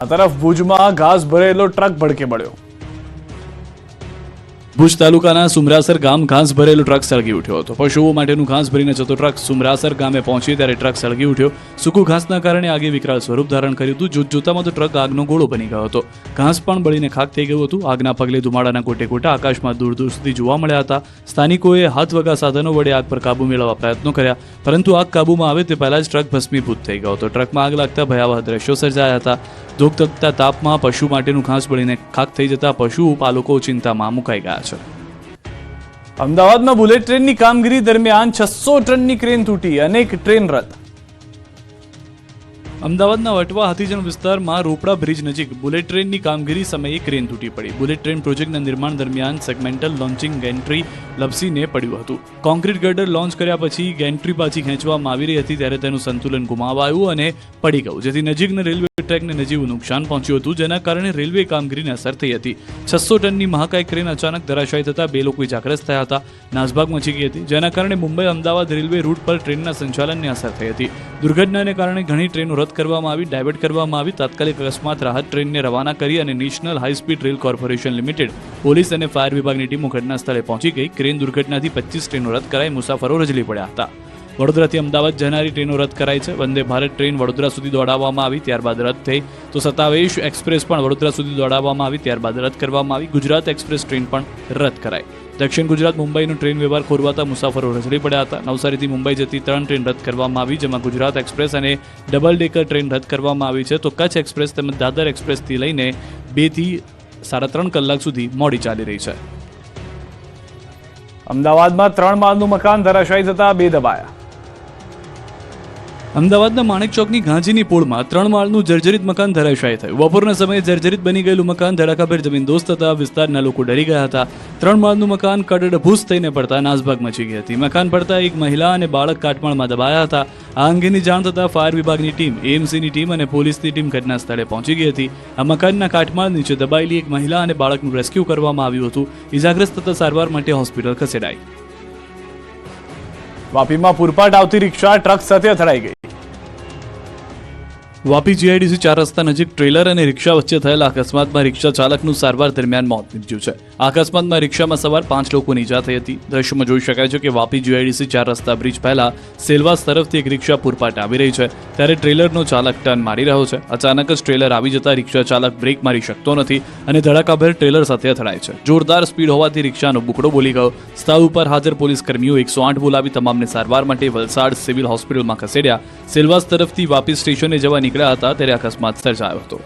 આ તરફ ભુજમાં ઘાસ ભરેલો ટ્રક ભડકે બળ્યો। ભુજ તાલુકાના સુમરાસર ગામ ઘાસ ભરેલો ટ્રક સળગી ઉઠ્યો હતો। પશુઓ માટેનું ઘાસ ભરીને જતો ટ્રક સુમરાસર ગામે પહોંચી ત્યારે ટ્રક સળગી ઉઠ્યો। સૂકું ઘાસના કારણે આગે વિકરાળ સ્વરૂપ ધારણ કર્યું હતું। જોતામાં તો ટ્રક આગનો ગોળો બની ગયો હતો। ઘાસ પણ બળીને ખાક થઈ ગયું હતું। આગના પગલે ધુમાડાના કોટે કોટા આકાશમાં દૂર દૂર સુધી જોવા મળ્યા હતા। સ્થાનિકોએ હાથવગા સાધનો વડે આગ પર કાબુ મેળવવા પ્રયત્નો કર્યા, પરંતુ આગ કાબૂમાં આવે તે પહેલા જ ટ્રક ભસ્મીભૂત થઈ ગયો હતો। ટ્રકમાં આગ લાગતા ભયાવહ દ્રશ્યો સર્જાયા હતા। ધોકધકતા તાપમાં પશુ માટેનું ઘાસ બળીને ખાક થઈ જતા પશુપાલકો ચિંતામાં મુકાઈ ગયા છે। અમદાવાદમાં બુલેટ ટ્રેનની કામગીરી દરમિયાન 600 ટનની ક્રેન તૂટી, અનેક ટ્રેન રદ। અમદાવાદના વટવા હાથીજણ વિસ્તારમાં રોપડા બ્રિજ નજીક બુલેટ ટ્રેનની કામગીરી સમયે ક્રેન તૂટી પડી। બુલેટ ટ્રેન પ્રોજેક્ટના નિર્માણ દરમિયાન સેગમેન્ટલ લોન્ચિંગ ગેન્ટ્રી લપસીને પડ્યું હતું। કોન્ક્રીટ ગર્ડર લોન્ચ કર્યા પછી ગેન્ટ્રી પાછી ખેંચવામાં આવી રહી હતી ત્યારે તેનું સંતુલન ગુમાવાયું અને પડી ગયું, જેથી નજીકના રેલવે ટ્રેકને નજીવું નુકસાન પહોંચ્યું હતું, જેના કારણે રેલવે કામગીરીને અસર થઈ હતી। 600 ટનની મહાકાય ક્રેન અચાનક ધરાશાયી થતા 2 લોકો ઇજાગ્રસ્ત થયા હતા। નાસભાગ મચી ગઈ હતી, જેના કારણે મુંબઈ અમદાવાદ રેલવે રૂટ પર ટ્રેનના સંચાલનને અસર થઈ હતી। દુર્ઘટનાને કારણે ઘણી ટ્રેનો રદ કરવામાં આવી, ડાયવર્ટ કરવામાં આવી। તાત્કાલિક અકસ્માત રાહત ટ્રેનને રવાના કરી અને national high speed rail corporation limited, police અને ફાયર વિભાગની ટીમો ઘટના સ્થળે પહોંચી ગઈ। ક્રેન દુર્ઘટનાથી 25 ટ્રેનો રદ કરાઈ, મુસાફરો રજળી પડ્યા હતા। વડોદરાથી અમદાવાદ જનારી ટ્રેનો રદ કરાઈ છે। વંદે ભારત ટ્રેન વડોદરા સુધી દોડાવવામાં આવી, ત્યારબાદ રદ થઈ, તો સત્તાવેશ એક્સપ્રેસ પણ વડોદરા સુધી દોડાવવામાં આવી, ત્યારબાદ રદ કરવામાં આવી। ગુજરાત એક્સપ્રેસ ટ્રેન પણ રદ કરાઈ। દક્ષિણ ગુજરાત મુંબઈનો ટ્રેન વ્યવહાર ખોરવાતા મુસાફરો રજળી પડ્યા હતા। નવસારીથી મુંબઈ જતી 3 ટ્રેન રદ કરવામાં આવી, જેમાં ગુજરાત એક્સપ્રેસ અને ડબલ ડેકર ટ્રેન રદ કરવામાં આવી છે, તો કચ્છ એક્સપ્રેસ તેમજ દાદર એક્સપ્રેસથી લઈને 2 થી 3.5 કલાક સુધી મોડી ચાલી રહી છે। અમદાવાદમાં 3 માળનું મકાન ધરાશાયી થતા 2 દબાયા। અમદાવાદના માણેક ચોકની ગાંધીની પોળમાં 3 માળનું જર્જરિત મકાન ધરાશાયી થયું। બપોરના સમયે જર્જરિત બની ગયેલું મકાન ધડાકાભેર જમીનદોસ્ત થતા વિસ્તારના લોકો ડરી ગયા હતા। 3 માળનું મકાન કડડભૂસ થઈને પડતા નાસભાગ મચી ગઈ હતી। મકાન પડતા એક મહિલા અને બાળક કાટમાળમાં દબાયા હતા। આ અંગેની જાણ થતાં ફાયર વિભાગની ટીમ, એએમસીની ટીમ અને પોલીસની ટીમ ઘટના સ્થળે પહોંચી ગઈ હતી। આ મકાનના કાટમાળ નીચે દબાયેલી એક મહિલા અને બાળકનું રેસ્ક્યુ કરવામાં આવ્યું હતું। ઇજાગ્રસ્ત થતા સારવાર માટે હોસ્પિટલ ખસેડાઈ। વાપીમાં પૂરપાટ આવતી રિક્ષા ટ્રક સાથે અથડાઈ ગઈ। વાપી જીઆઈડીસી 4 રસ્તા નજીક ટ્રેલર અને રિક્ષા વચ્ચે થયેલા અકસ્માતમાં રિક્ષા ચાલકનું સારવાર દરમિયાન મોત નીપજ્યું છે। આ અકસ્માતમાં રિક્ષામાં સવાર 5 લોકોને ઈજા થઈ હતી। દ્રશ્યમાં જોઈ શકાય છે કે વાપી જીઆઈડીસી 4 રસ્તા બ્રિજ પહેલા સેલવાસ તરફથી એક રિક્ષા પૂરપાટ આવી રહી છે, ત્યારે ટ્રેલરનો ચાલક ટર્ન મારી રહ્યો છે। અચાનક જ ટ્રેલર આવી જતા રિક્ષા ચાલક બ્રેક મારી શકતો નથી અને ધડાકાભેર ટ્રેલર સાથે અથડાય છે। જોરદાર સ્પીડ હોવાથી રિક્ષાનો બુકડો બોલી ગયો। સ્થળ ઉપર હાજર પોલીસ કર્મીઓ 108 બોલાવી તમામને સારવાર માટે વલસાડ સિવિલ હોસ્પિટલમાં ખસેડ્યા। સેલવાસ તરફથી વાપી સ્ટેશને જવા નીકળ્યા હતા ત્યારે અકસ્માત સર્જાયો હતો।